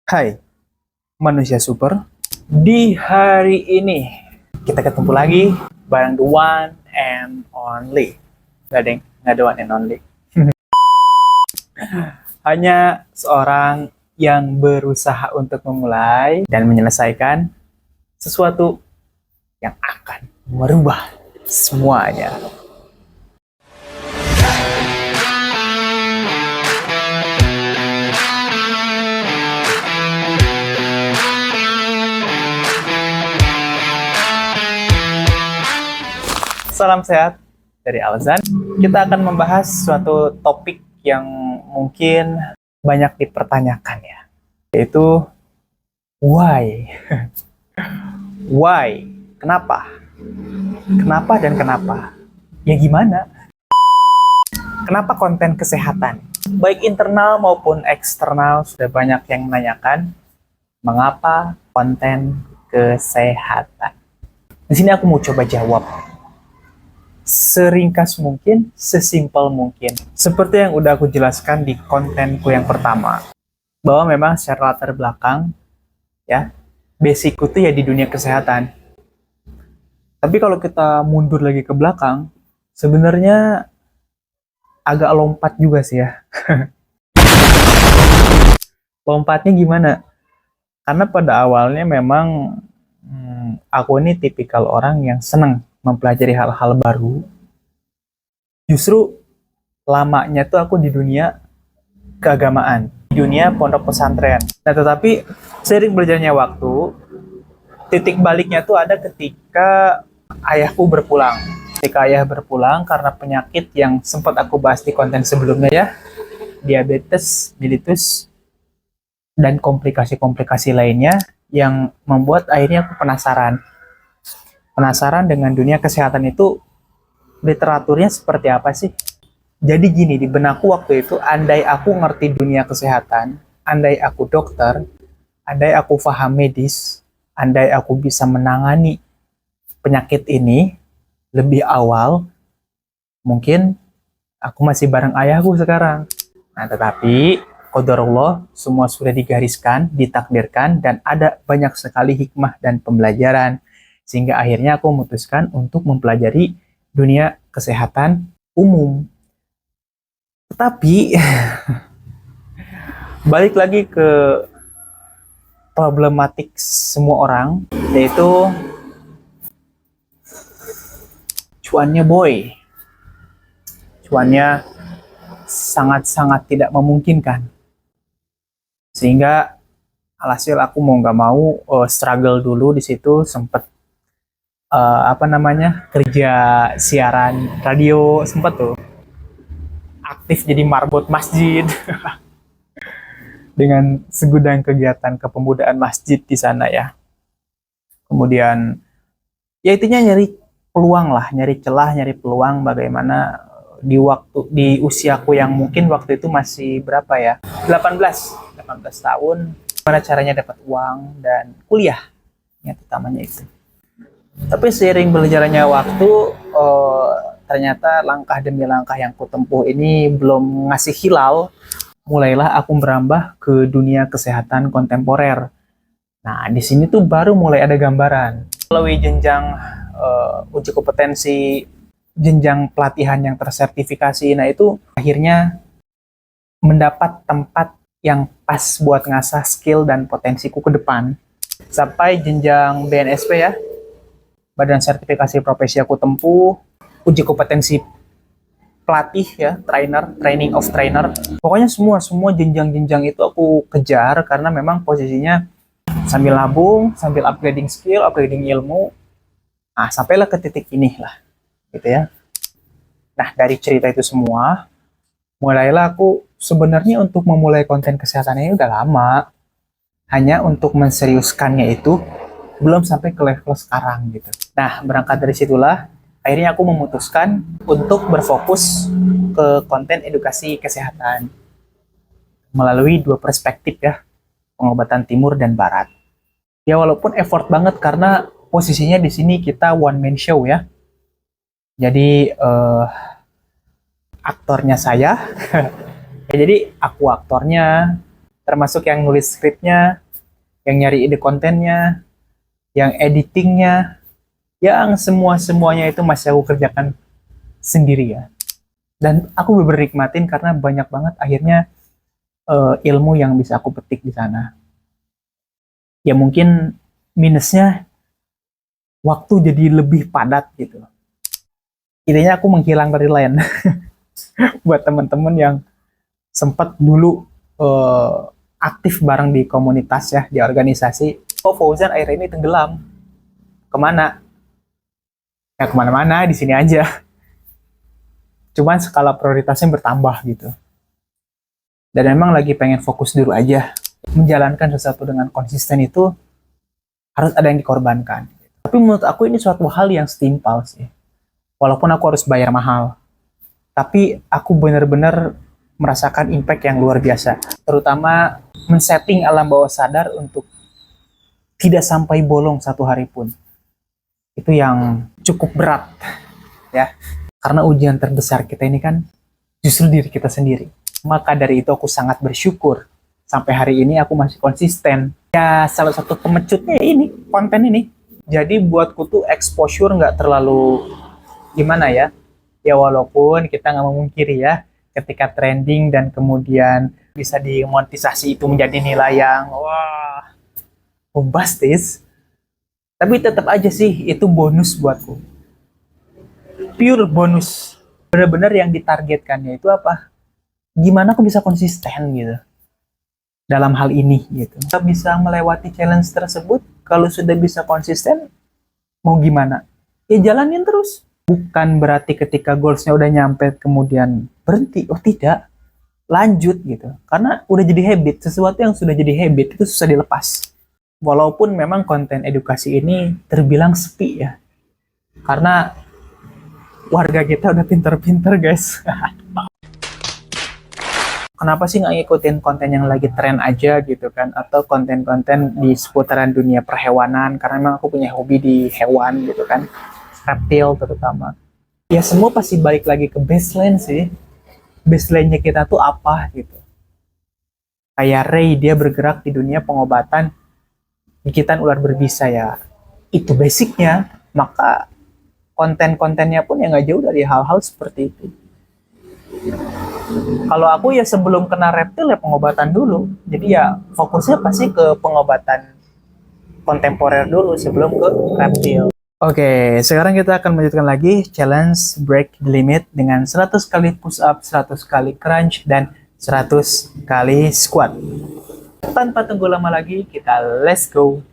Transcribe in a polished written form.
Hai, manusia super. Di hari ini kita ketemu lagi bareng the one and only. Gak deng, gak the one and only. Hanya seorang yang berusaha untuk memulai dan menyelesaikan sesuatu yang akan merubah semuanya. Salam sehat dari Alzan. Kita akan membahas suatu topik yang mungkin banyak dipertanyakan ya, yaitu why. Why? Kenapa? Kenapa dan kenapa? Ya gimana? Kenapa konten kesehatan? Baik internal maupun eksternal sudah banyak yang menanyakan mengapa konten kesehatan. Di sini aku mau coba jawab seringkas mungkin, sesimpel mungkin. Seperti yang udah aku jelaskan di kontenku yang pertama, bahwa memang secara latar belakang, ya, basicku tuh ya di dunia kesehatan. Tapi kalau kita mundur lagi ke belakang, sebenarnya agak lompat juga sih ya. Lompatnya gimana? Karena pada awalnya memang aku ini tipikal orang yang senang mempelajari hal-hal baru. Justru lamanya tuh aku di dunia keagamaan, di dunia pondok pesantren. Nah, tetapi seiring berjalannya waktu, titik baliknya tuh ada ketika ayahku berpulang. Ketika ayah berpulang karena penyakit yang sempat aku bahas di konten sebelumnya ya, diabetes mellitus, dan komplikasi-komplikasi lainnya yang membuat akhirnya aku penasaran dengan dunia kesehatan itu literaturnya seperti apa sih? Jadi gini, di benakku waktu itu, andai aku ngerti dunia kesehatan, andai aku dokter, andai aku paham medis, andai aku bisa menangani penyakit ini lebih awal, mungkin aku masih bareng ayahku sekarang. Nah, tetapi qadarullah, semua sudah digariskan, ditakdirkan, dan ada banyak sekali hikmah dan pembelajaran. Sehingga akhirnya aku memutuskan untuk mempelajari dunia kesehatan umum. Tetapi, balik lagi ke problematik semua orang, yaitu cuannya boy. Cuannya sangat-sangat tidak memungkinkan. Sehingga alhasil aku mau nggak mau struggle dulu di situ, sempet kerja siaran radio, sempat tuh aktif jadi marbot masjid dengan segudang kegiatan kepemudaan masjid di sana ya. Kemudian ya intinya nyari peluang lah, nyari celah, nyari peluang bagaimana di usiaku yang mungkin waktu itu masih berapa ya, 18 tahun, gimana caranya dapat uang dan kuliah, yang utamanya itu. Tapi seiring berjalannya waktu, ternyata langkah demi langkah yang kutempuh ini belum ngasih hilal. Mulailah aku merambah ke dunia kesehatan kontemporer. Nah, di sini tuh baru mulai ada gambaran. Melalui jenjang uji kompetensi, jenjang pelatihan yang tersertifikasi, nah itu akhirnya mendapat tempat yang pas buat ngasah skill dan potensiku ke depan. Sampai jenjang BNSP ya, Badan Sertifikasi Profesi aku tempuh, uji kompetensi pelatih ya, training of trainer. Pokoknya semua jenjang-jenjang itu aku kejar karena memang posisinya sambil nabung, sambil upgrading skill, upgrading ilmu. Nah, sampailah ke titik ini lah, gitu ya. Nah, dari cerita itu semua, mulailah aku sebenarnya untuk memulai konten kesehatan ini udah lama. Hanya untuk menseriuskannya itu belum sampai ke level sekarang gitu. Nah, berangkat dari situlah akhirnya aku memutuskan untuk berfokus ke konten edukasi kesehatan melalui dua perspektif ya, pengobatan timur dan barat. Ya walaupun effort banget karena posisinya di sini kita one man show ya. Jadi aktornya saya, ya, jadi aku aktornya, termasuk yang nulis skripnya, yang nyari ide kontennya, yang editingnya, yang semuanya itu masih aku kerjakan sendiri ya. Dan aku bener nikmatin karena banyak banget akhirnya ilmu yang bisa aku petik di sana. Ya mungkin minusnya waktu jadi lebih padat gitu. Intinya aku menghilang dari lain. Buat teman-teman yang sempat dulu aktif bareng di komunitas ya, di organisasi. Oh, Fauzan akhirnya ini tenggelam. Kemana? Ya kemana-mana, di sini aja. Cuman skala prioritasnya bertambah gitu. Dan memang lagi pengen fokus dulu aja. Menjalankan sesuatu dengan konsisten itu harus ada yang dikorbankan. Tapi menurut aku ini suatu hal yang setimpal sih. Walaupun aku harus bayar mahal. Tapi aku benar-benar merasakan impact yang luar biasa. Terutama men-setting alam bawah sadar untuk tidak sampai bolong satu hari pun. Itu yang cukup berat. Ya. Karena ujian terbesar kita ini kan justru diri kita sendiri. Maka dari itu aku sangat bersyukur. Sampai hari ini aku masih konsisten. Ya salah satu pemecutnya ini, konten ini. Jadi buatku tuh exposure nggak terlalu gimana ya. Ya walaupun kita nggak memungkiri ya, ketika trending dan kemudian bisa dimonetisasi itu menjadi nilai yang wah bombastis. Tapi tetap aja sih itu bonus buatku. Pure bonus. Benar-benar yang ditargetkannya itu apa? Gimana aku bisa konsisten gitu dalam hal ini gitu. Kita bisa melewati challenge tersebut kalau sudah bisa konsisten mau gimana? Ya jalanin terus. Bukan berarti ketika goalsnya udah nyampe kemudian berhenti. Oh tidak, lanjut gitu. Karena udah jadi habit. Sesuatu yang sudah jadi habit itu susah dilepas. Walaupun memang konten edukasi ini terbilang sepi ya. Karena warga kita udah pinter-pinter guys. Kenapa sih nggak ngikutin konten yang lagi tren aja gitu kan? Atau konten-konten di seputaran dunia perhewanan. Karena memang aku punya hobi di hewan gitu kan. Reptil terutama. Ya semua pasti balik lagi ke baseline sih. Baseline-nya kita tuh apa gitu. Kayak Ray, dia bergerak di dunia pengobatan gigitan ular berbisa ya. Itu basicnya. Maka konten-kontennya pun ya nggak jauh dari hal-hal seperti itu. Kalau aku ya sebelum kena reptil ya pengobatan dulu. Jadi ya fokusnya pasti ke pengobatan kontemporer dulu sebelum ke reptil. Oke, sekarang kita akan melanjutkan lagi challenge break the limit dengan 100 kali push up, 100 kali crunch, dan 100 kali squat. Tanpa tunggu lama lagi, kita let's go!